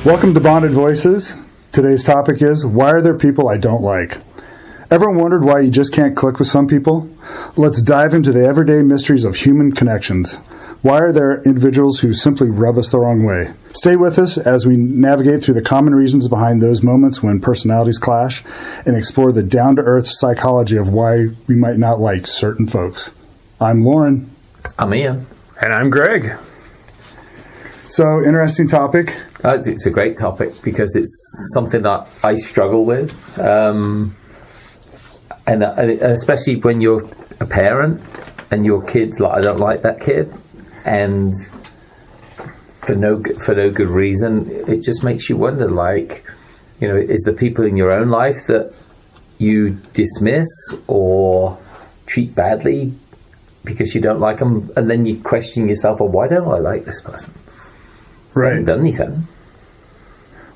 Welcome to Bonded Voices. Today's topic is, why are there people I don't like? Ever wondered why you just can't click with some people? Let's dive into the everyday mysteries of human connections. Why are there individuals who simply rub us the wrong way? Stay with us as we navigate through the common reasons behind those moments when personalities clash and explore the down-to-earth psychology of why we might not like certain folks. I'm Lauren. I'm Ian. And I'm Greg. So, interesting topic. It's a great topic because it's something that I struggle with. And especially when you're a parent and your kid's like, I don't like that kid. And for no good reason, it just makes you wonder, like, you know, is the people in your own life that you dismiss or treat badly because you don't like them, and then you question yourself, well, why don't I like this person? Right. They haven't done anything.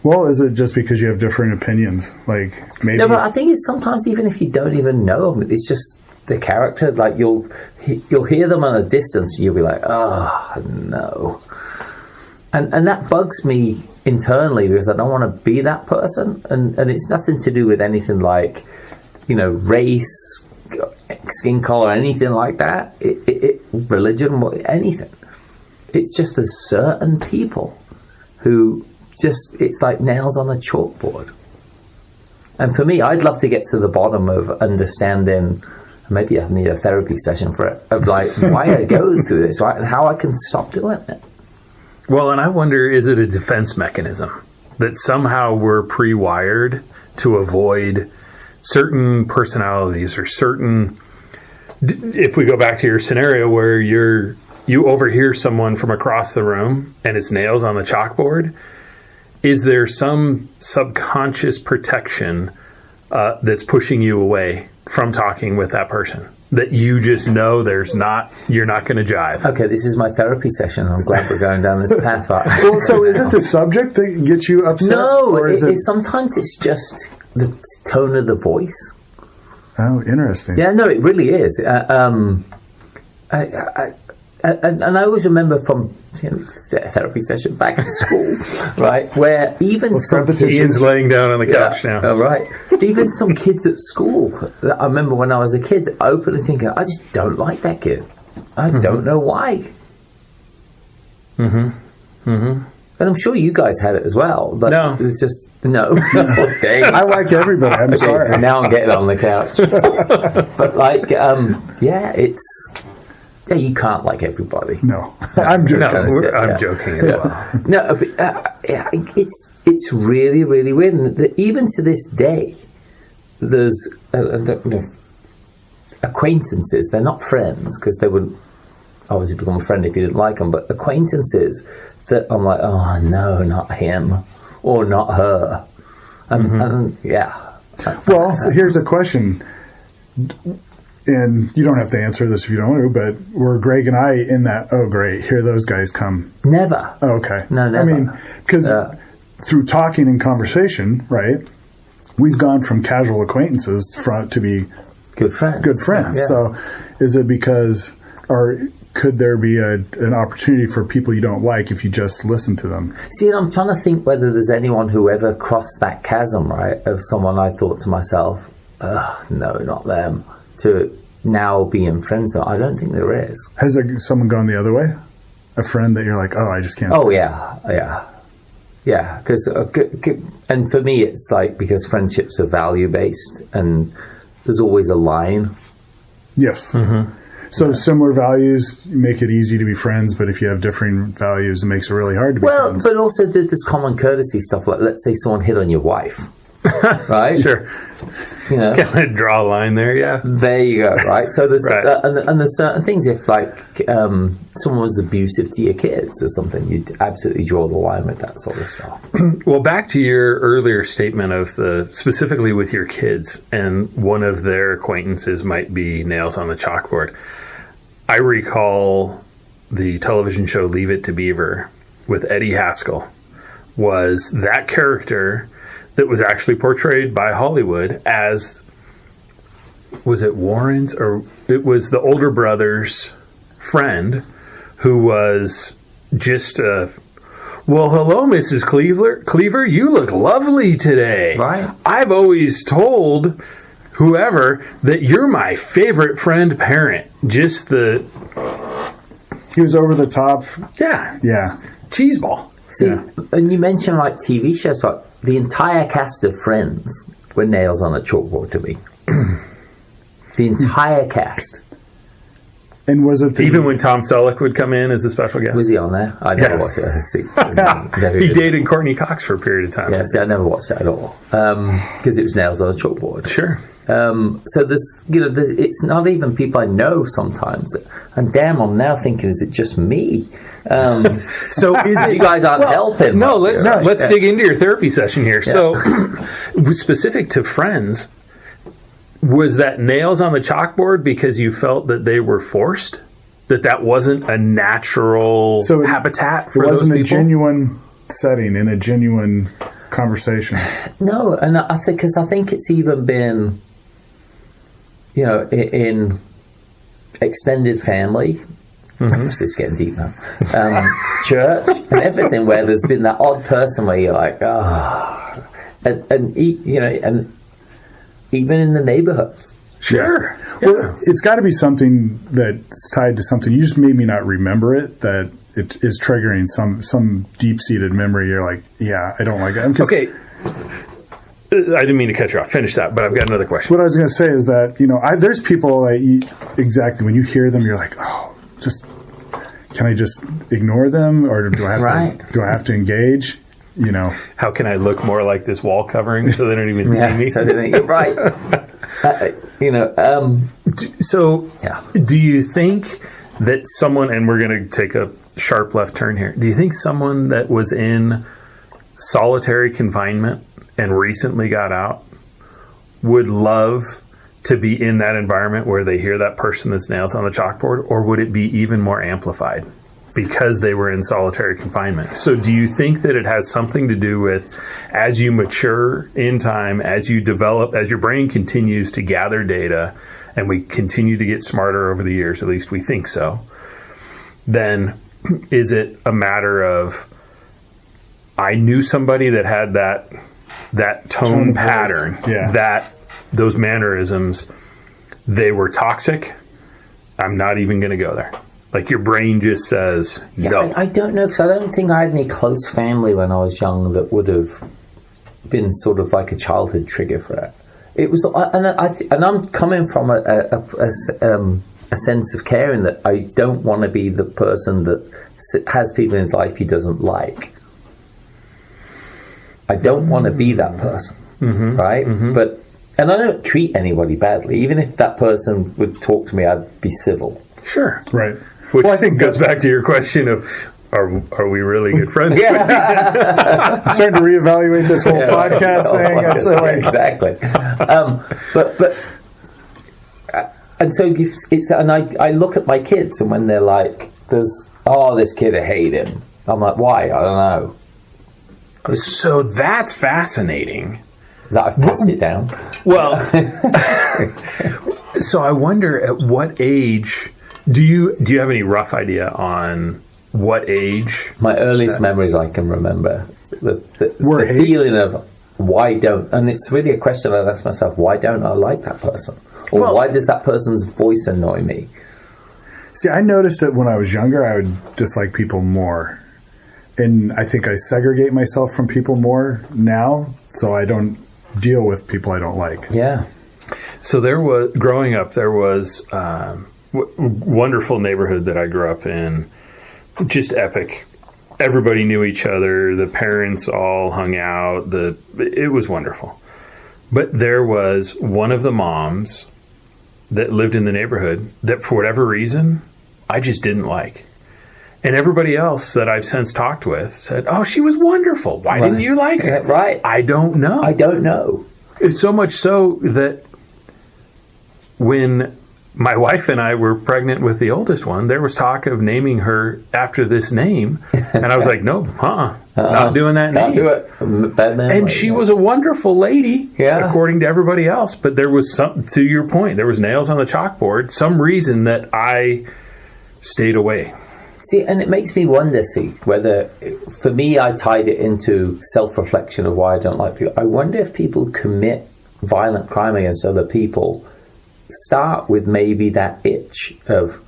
Well, is it just because you have different opinions? Like, maybe... No, but I think it's sometimes even if you don't even know them, it's just the character. Like, you'll hear them at a distance, and you'll be like, oh, no. And that bugs me internally because I don't want to be that person. And it's nothing to do with anything like, you know, race, skin color, anything like that. Religion, anything. It's just there's certain people who just, it's like nails on a chalkboard. And for me, I'd love to get to the bottom of understanding, maybe I need a therapy session for it, of like why I go through this, right, and how I can stop doing it. Well, and I wonder, is it a defense mechanism that somehow we're pre-wired to avoid certain personalities or certain, if we go back to your scenario where you overhear someone from across the room and it's nails on the chalkboard, is there some subconscious protection that's pushing you away from talking with that person that you just know you're not going to jive? Okay, this is my therapy session. I'm glad we're going down this path. Well, so is it the subject that gets you upset? No, sometimes it's just the tone of the voice. Oh, interesting. Yeah, no, it really is. And I always remember from a therapy session back in school, right, where even some kids... Ian's laying down on the couch now. Right. Even some kids at school, I remember when I was a kid, openly thinking, I just don't like that kid. I don't know why. And I'm sure you guys had it as well, but no. It's just, no. Dang. I like everybody, I'm sorry. Now I'm getting on the couch. But like, yeah, you can't like everybody. No, I'm joking. No, I'm joking as well. No, it's really, really weird. And even to this day, there's acquaintances. They're not friends because they wouldn't obviously become a friend if you didn't like them. But acquaintances that I'm like, oh no, not him or not her. And yeah. Well, here's a question. And you don't have to answer this if you don't want to, but were Greg and I in that, oh, great, here those guys come? Never. Oh, okay. No, never. I mean, because through talking and conversation, right, we've gone from casual acquaintances to be good friends. Yeah. So is it because, or could there be an opportunity for people you don't like if you just listen to them? See, I'm trying to think whether there's anyone who ever crossed that chasm, right, of someone I thought to myself, no, not them, to now being friends with. I don't think there is. Has someone gone the other way? A friend that you're like, oh, I just can't. Oh, yeah. Because, and for me, it's like, because friendships are value-based and there's always a line. Yes. So similar values make it easy to be friends, but if you have differing values, it makes it really hard to be friends. But also there's common courtesy stuff, like, let's say someone hit on your wife. Right? Sure. You know, kind of draw a line there, yeah. There you go, right? So there's right. And there's certain things, if like someone was abusive to your kids or something, you'd absolutely draw the line with that sort of stuff. Well, back to your earlier statement of specifically with your kids, and one of their acquaintances might be nails on the chalkboard. I recall the television show Leave It to Beaver with Eddie Haskell was that character that was actually portrayed by Hollywood as, was it Warren's, or it was the older brother's friend who was just Well, hello, Mrs. Cleaver. You look lovely today. Right. I've always told whoever that you're my favorite friend parent. Just the... He was over the top. Yeah. Yeah. Cheeseball. See, Yeah. and you mentioned like TV shows, like the entire cast of Friends were nails on a chalkboard to me. The entire cast. And was it the... Even when Tom Selleck would come in as a special guest? Was he on there? I never watched it. See, He dated Courtney Cox for a period of time. Yeah, see, I never watched it at all because it was nails on a chalkboard. Sure. So it's not even people I know sometimes, and damn, I'm now thinking, is it just me? So is it, you guys aren't helping? No, much let's here, right? let's dig into your therapy session here. So, specific to Friends, was that nails on the chalkboard because you felt that they were forced? That wasn't a natural habitat for those people? It wasn't a genuine setting in a genuine conversation. No, and I think it's even been, in extended family. This is getting deep now. Church and everything, where there's been that odd person where you're like, and even in the neighborhoods. Sure. Yeah. Well, it's got to be something that's tied to something. You just made me not remember it, that it is triggering some deep-seated memory. You're like, yeah, I don't like it. Okay. I didn't mean to cut you off. Finish that, but I've got another question. What I was going to say is that, there's people that exactly when you hear them, you're like, oh, can I just ignore them, or do I have to engage? How can I look more like this wall covering so they don't even see me? So you're right. Do you think that someone, and we're going to take a sharp left turn here, do you think someone that was in solitary confinement and recently got out would love to be in that environment where they hear that person that's nails on the chalkboard, or would it be even more amplified because they were in solitary confinement? So do you think that it has something to do with, as you mature in time, as you develop, as your brain continues to gather data, and we continue to get smarter over the years, at least we think so, then is it a matter of, I knew somebody that had that tone pattern, that those mannerisms, they were toxic, I'm not even going to go there. Like your brain just says no. I don't know, because I don't think I had any close family when I was young that would have been sort of like a childhood trigger for it. It was, and I'm coming from a sense of caring that I don't want to be the person that has people in his life he doesn't like. I don't want to be that person, right? But and I don't treat anybody badly. Even if that person would talk to me, I'd be civil. Sure, right. Which I think goes back to your question of, are we really good friends? I'm starting to reevaluate this whole podcast thing. Exactly. And so it's, and I look at my kids, and when they're like, this kid, I hate him. I'm like, why? I don't know. So that's fascinating. That I've passed it down. Well, so I wonder, at what age do you have any rough idea on what age? My earliest memories I can remember, the feeling of why don't, and it's really a question I ask myself: why don't I like that person, or why does that person's voice annoy me? See, I noticed that when I was younger, I would dislike people more. And I think I segregate myself from people more now, so I don't deal with people I don't like. Yeah. So growing up, there was wonderful neighborhood that I grew up in, just epic. Everybody knew each other. The parents all hung out. It was wonderful. But there was one of the moms that lived in the neighborhood that, for whatever reason, I just didn't like. And everybody else that I've since talked with said, oh, she was wonderful. Why didn't you like her? Right. I don't know. It's so much so that when my wife and I were pregnant with the oldest one, there was talk of naming her after this name. And I was like, no, not doing that name. Do it. Bad name. And she was a wonderful lady, according to everybody else. But there was some, to your point, there was nails on the chalkboard, some reason that I stayed away. See, and it makes me wonder, whether, for me, I tied it into self-reflection of why I don't like people. I wonder if people commit violent crime against other people start with maybe that itch of,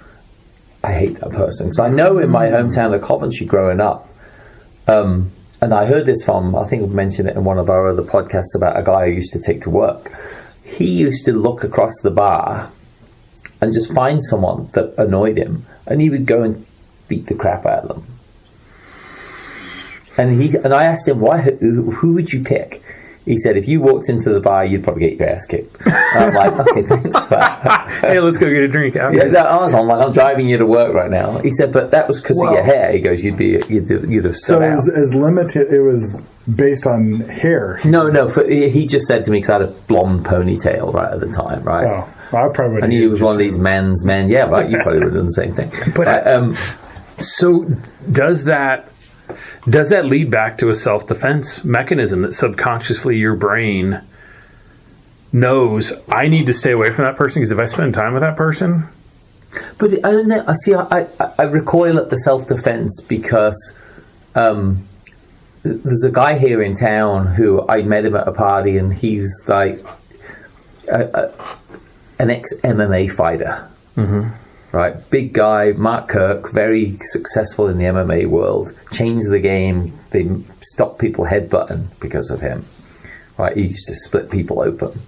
I hate that person. Because I know in my hometown of Coventry growing up, and I heard this from, I think I've mentioned it in one of our other podcasts about a guy I used to take to work. He used to look across the bar and just find someone that annoyed him, and he would go and beat the crap out of them. And I asked him, why? Who would you pick? He said, if you walked into the bar, you'd probably get your ass kicked. And I'm like, okay, thanks for that. Hey, let's go get a drink after. Yeah, I'm like, I'm driving you to work right now. He said, but that was because of your hair. He goes, you'd have stood out. So as limited, it was based on hair. No, he just said to me, because I had a blonde ponytail right at the time, right? Oh, I probably would. And he was one of these men's men. Yeah, right. You probably would have done the same thing. But so does that lead back to a self-defense mechanism that subconsciously your brain knows, I need to stay away from that person because if I spend time with that person? But I don't know. I recoil at the self-defense because there's a guy here in town who I met him at a party, and he's like an ex-MMA fighter. Mm-hmm. Right, big guy, Mark Kirk, very successful in the MMA world. Changed the game. They stopped people headbutting because of him. Right, he used to split people open.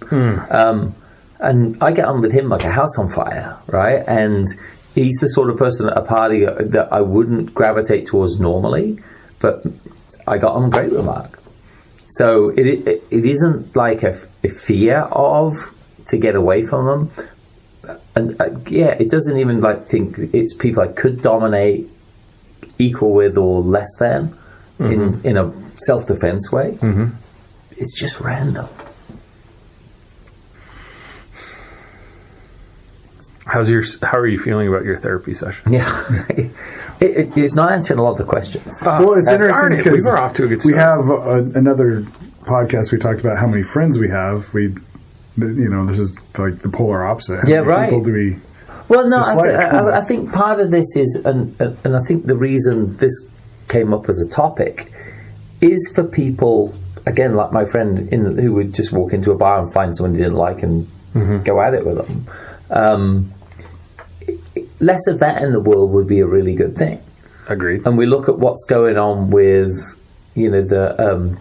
And I get on with him like a house on fire. Right, and he's the sort of person at a party that I wouldn't gravitate towards normally, but I got on great with Mark. So it isn't like a fear of to get away from them. And it doesn't even think it's people I could dominate, equal with, or less than in a self-defense way. Mm-hmm. It's just random. How are you feeling about your therapy session? Yeah, it's not answering a lot of the questions. Well, it's interesting because we were off to a good start. We have another podcast. We talked about how many friends we have. This is like the polar opposite. How many right. people do we? Well, no, I think part of this is, and I think the reason this came up as a topic is for people, again, like my friend who would just walk into a bar and find someone he didn't like and go at it with them. Less of that in the world would be a really good thing. Agreed. And we look at what's going on with, the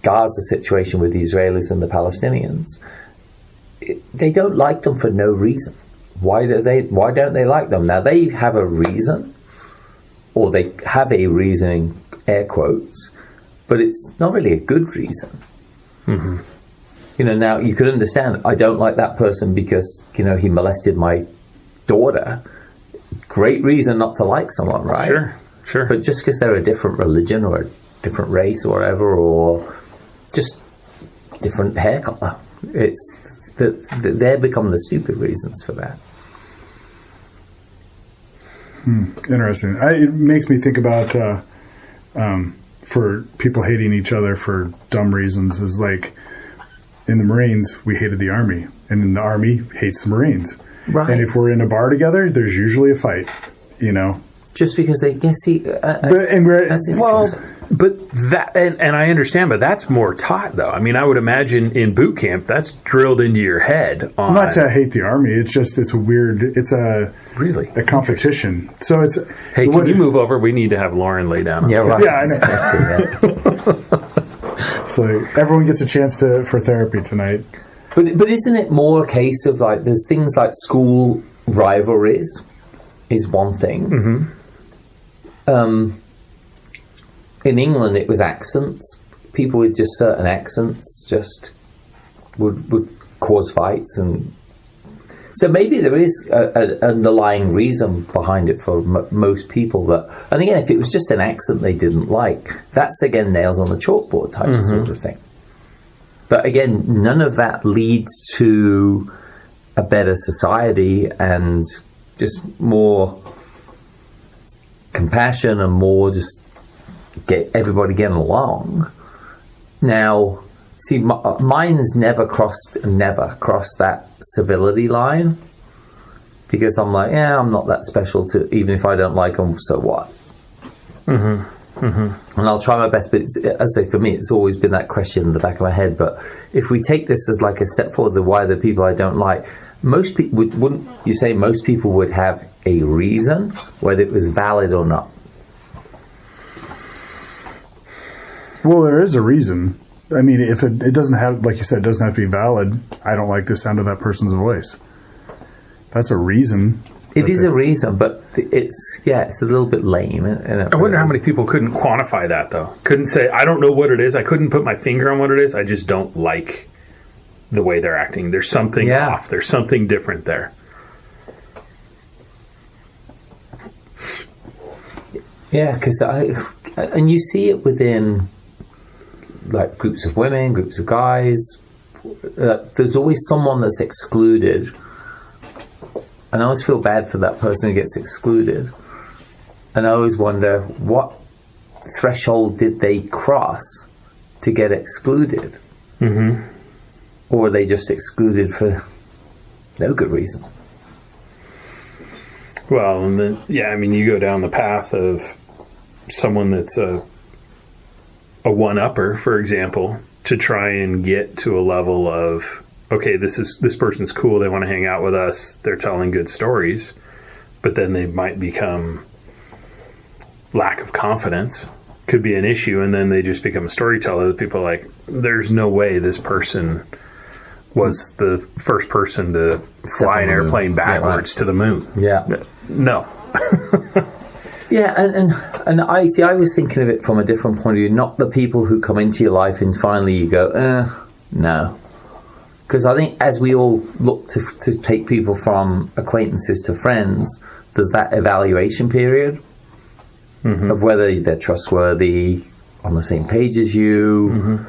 Gaza situation with the Israelis and the Palestinians. They don't like them for no reason. Why don't they like them? Now, they have a reason, or they have a reasoning, air quotes, but it's not really a good reason. Mm-hmm. Now you could understand, I don't like that person because, he molested my daughter. Great reason not to like someone, right? Sure. But just because they're a different religion or a different race or whatever, or just different hair color, they become the stupid reasons for that. Interesting. It makes me think about for people hating each other for dumb reasons is like in the Marines, we hated the Army, and in the Army hates the Marines. Right. And if we're in a bar together, there's usually a fight, Just because they can see. That's interesting. But that, and I understand, but that's more taught, though. I mean, I would imagine in boot camp, that's drilled into your head. Not to hate the Army. It's Really? a competition. So it's. Hey, can you move over? We need to have Lauren lay down. Yeah, right. Yeah, I know. So everyone gets a chance for therapy tonight. But isn't it more a case of there's things like school rivalries is one thing. Mm-hmm. In England, it was accents. People with just certain accents just would cause fights, and so maybe there is an underlying reason behind it for most people. And again, if it was just an accent they didn't like, that's again nails on the chalkboard type of sort of thing. But again, none of that leads to a better society and just more compassion and more just get everybody getting along. Now, see, mine's never crossed that civility line, because I'm like, yeah, I'm not that special to, even if I don't like them, so what? And I'll try my best, but as I say, for me, it's always been that question in the back of my head. But if we take this as like a step forward, the why the people I don't like, most people wouldn't you say most people would have a reason, whether it was valid or not? Well, there is a reason. I mean, if it doesn't have, like you said, it doesn't have to be valid. I don't like the sound of that person's voice. That's a reason. It is a reason, but it's a little bit lame. I wonder how many people couldn't quantify that, though. Couldn't say, I don't know what it is. I couldn't put my finger on what it is. I just don't like the way they're acting. There's something off. There's something different there. Yeah, because and you see it within like groups of women, groups of guys. There's always someone that's excluded. And I always feel bad for that person who gets excluded. And I always wonder, what threshold did they cross to get excluded? Mm-hmm. Or are they just excluded for no good reason? Well, and then, you go down the path of someone that's a one-upper, for example, to try and get to a level of, okay, this person's cool, they want to hang out with us, they're telling good stories, but then they might become lack of confidence, could be an issue, and then they just become a storyteller. People are like, there's no way this person was the first person to fly an airplane backwards to the moon. Yeah. No. Yeah, and I was thinking of it from a different point of view, not the people who come into your life and finally you go, no. Because I think as we all look to take people from acquaintances to friends, there's that evaluation period of whether they're trustworthy, on the same page as you,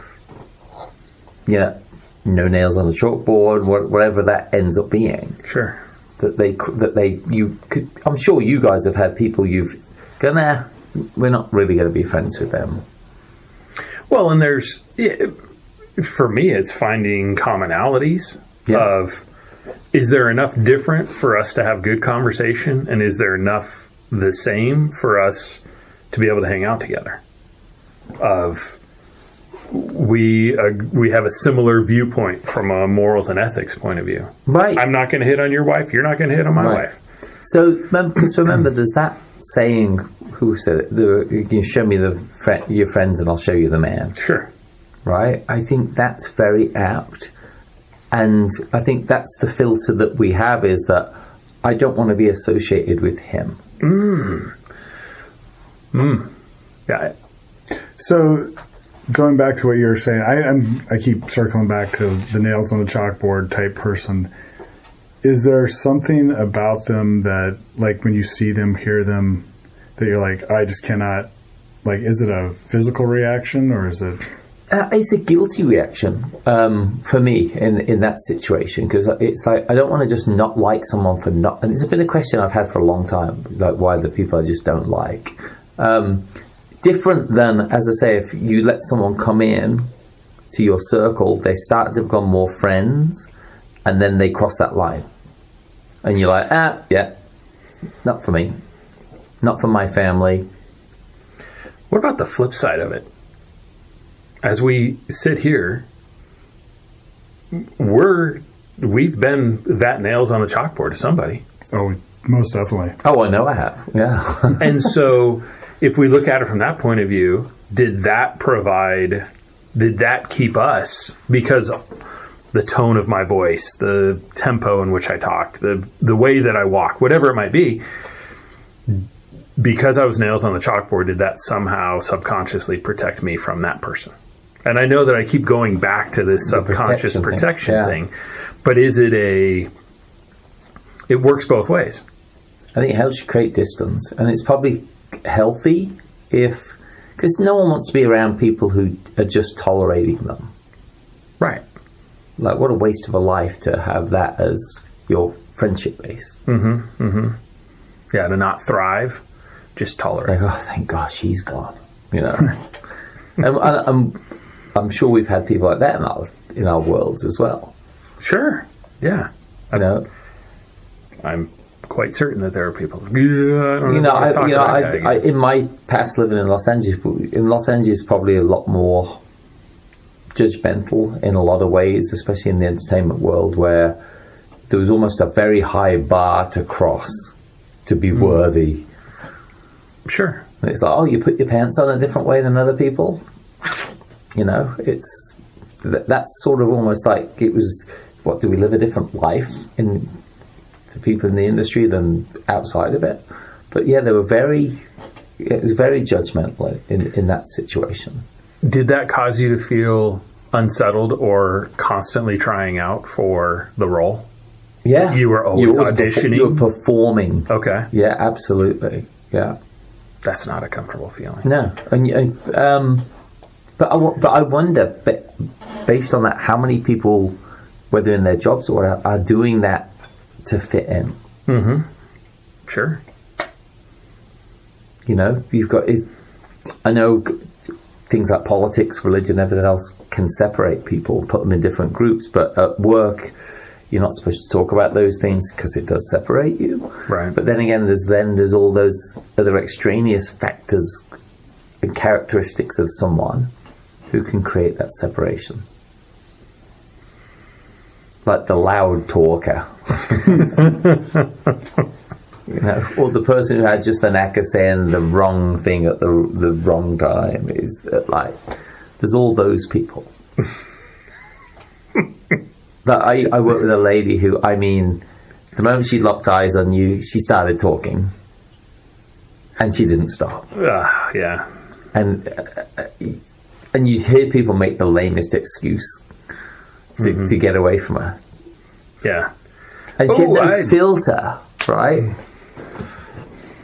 no nails on the chalkboard, whatever that ends up being. Sure. I'm sure you guys have had people you've gone, we're not really going to be friends with them. Well, and for me, it's finding commonalities of, is there enough different for us to have good conversation, and is there enough the same for us to be able to hang out together? Of we have a similar viewpoint from a morals and ethics point of view. Right. I'm not going to hit on your wife. You're not going to hit on my wife. So, because remember, there's that saying, who said it? You show me your friends and I'll show you the man. Sure. Right? I think that's very apt. And I think that's the filter that we have, is that I don't want to be associated with him. Yeah. So, going back to what you were saying, I keep circling back to the nails on the chalkboard type person. Is there something about them that, like, when you see them, hear them, that you're like, I just cannot, like, is it a physical reaction, or is it... It's a guilty reaction for me in that situation, because it's like, I don't want to just not like someone for not... And it's been a question I've had for a long time, like, why the people I just don't like. Different than, as I say, if you let someone come in to your circle, they start to become more friends, and then they cross that line. And you're like, not for me. Not for my family. What about the flip side of it? As we sit here, we've been that nails on the chalkboard to somebody. Oh, most definitely. Oh, I know I have. Yeah. And so, if we look at it from that point of view, did that keep us, because the tone of my voice, the tempo in which I talked, the way that I walk, whatever it might be, because I was nails on the chalkboard, did that somehow subconsciously protect me from that person? And I know that I keep going back to this subconscious protection thing, but is it it works both ways. I think it helps you create distance, and it's probably healthy because no one wants to be around people who are just tolerating them. Right. Like, what a waste of a life to have that as your friendship base. Yeah, to not thrive, just tolerate. Like, oh, thank God she's gone. And I'm sure we've had people like that in our worlds as well. Sure. Yeah. I'm quite certain that there are people. I don't know. In my past living in Los Angeles, probably a lot more judgmental in a lot of ways, especially in the entertainment world, where there was almost a very high bar to cross to be worthy. Sure. And it's like, oh, you put your pants on a different way than other people. It's that's sort of almost like it was. What, do we live a different life in the people in the industry than outside of it? But yeah, it was very judgmental in that situation. Did that cause you to feel unsettled or constantly trying out for the role? Yeah. You were always auditioning? You were performing. Okay. Yeah, absolutely. Yeah. That's not a comfortable feeling. No. But I wonder, based on that, how many people, whether in their jobs or whatever, are doing that to fit in? Mm-hmm. Sure. You've got... I know things like politics, religion, everything else can separate people, put them in different groups, but at work, you're not supposed to talk about those things because it does separate you. Right. But then again, there's all those other extraneous factors and characteristics of someone who can create that separation. Like the loud talker. Or the person who had just the knack of saying the wrong thing at the wrong time. Is like, there's all those people. But I work with a lady who, the moment she locked eyes on you, she started talking. And she didn't stop. Yeah. And you hear people make the lamest excuse to get away from her. Yeah. And she had no filter, right?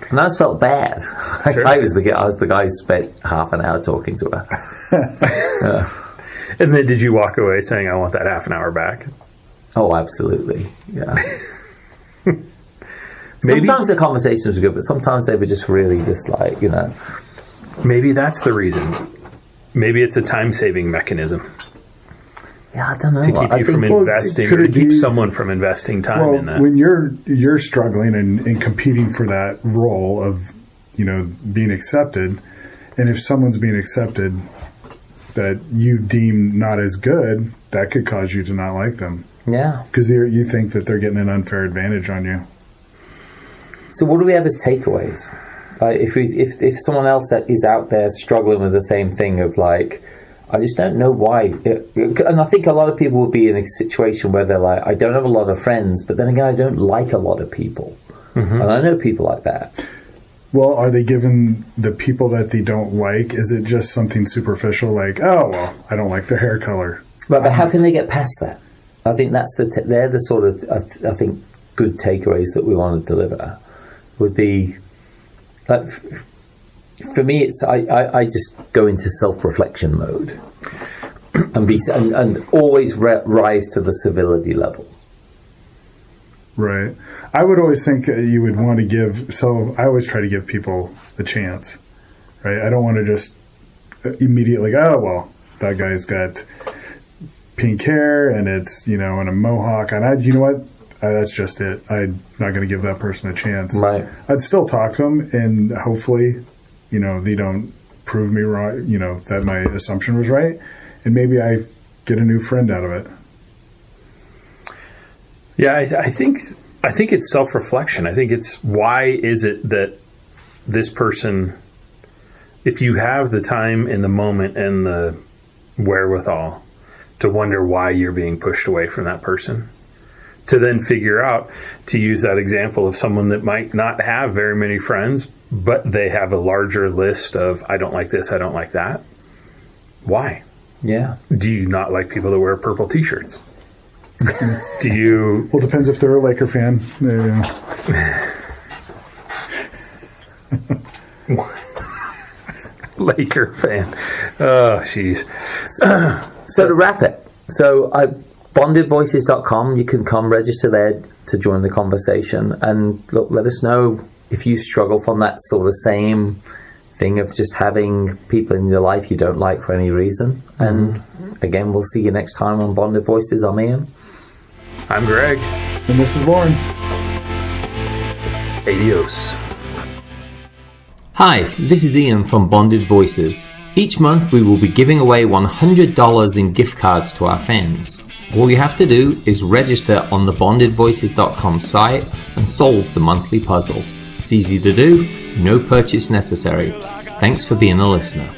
And I just felt bad. Sure. I was the guy who spent half an hour talking to her. And then did you walk away saying, I want that half an hour back? Oh, absolutely. Yeah. Sometimes the conversations were good, but sometimes they were just really just like, Maybe that's the reason. Maybe it's a time-saving mechanism. Yeah, I don't know. To keep you from investing, or to keep someone from investing time in that. When you're struggling and competing for that role of, being accepted, and if someone's being accepted that you deem not as good, that could cause you to not like them. Yeah. Because you think that they're getting an unfair advantage on you. So what do we have as takeaways? If someone else is out there struggling with the same thing of like, I just don't know why. And I think a lot of people will be in a situation where they're like, I don't have a lot of friends, but then again, I don't like a lot of people. Mm-hmm. And I know people like that. Well, are they given the people that they don't like? Is it just something superficial like, oh, well, I don't like their hair color? Right, but how can they get past that? I think that's they're the sort of, I think, good takeaways that we want to deliver would be, like, for me, it's I just go into self-reflection mode and always rise to the civility level. Right. I would always think you would want to give. So I always try to give people a chance. Right. I don't want to just immediately go, oh, well, that guy's got pink hair and it's, and a mohawk. And you know what? That's just it. I'm not going to give that person a chance. Right. I'd still talk to them and hopefully, they don't prove me wrong, that my assumption was right. And maybe I get a new friend out of it. Yeah, I think it's self-reflection. I think it's, why is it that this person, if you have the time and the moment and the wherewithal to wonder why you're being pushed away from that person, to then figure out, to use that example of someone that might not have very many friends, but they have a larger list of, I don't like this, I don't like that. Why? Yeah. Do you not like people that wear purple t-shirts? Do you... Well, it depends if they're a Laker fan. Laker fan. Oh, jeez. So to wrap it, bondedvoices.com, you can come register there to join the conversation. And look, let us know if you struggle from that sort of same thing of just having people in your life you don't like for any reason. Mm-hmm. And again, we'll see you next time on Bonded Voices. I'm Ian. I'm Greg. And this is Lauren. Adios. Hi, this is Ian from Bonded Voices. Each month we will be giving away $100 in gift cards to our fans. All you have to do is register on the bondedvoices.com site and solve the monthly puzzle. It's easy to do, no purchase necessary. Thanks for being a listener.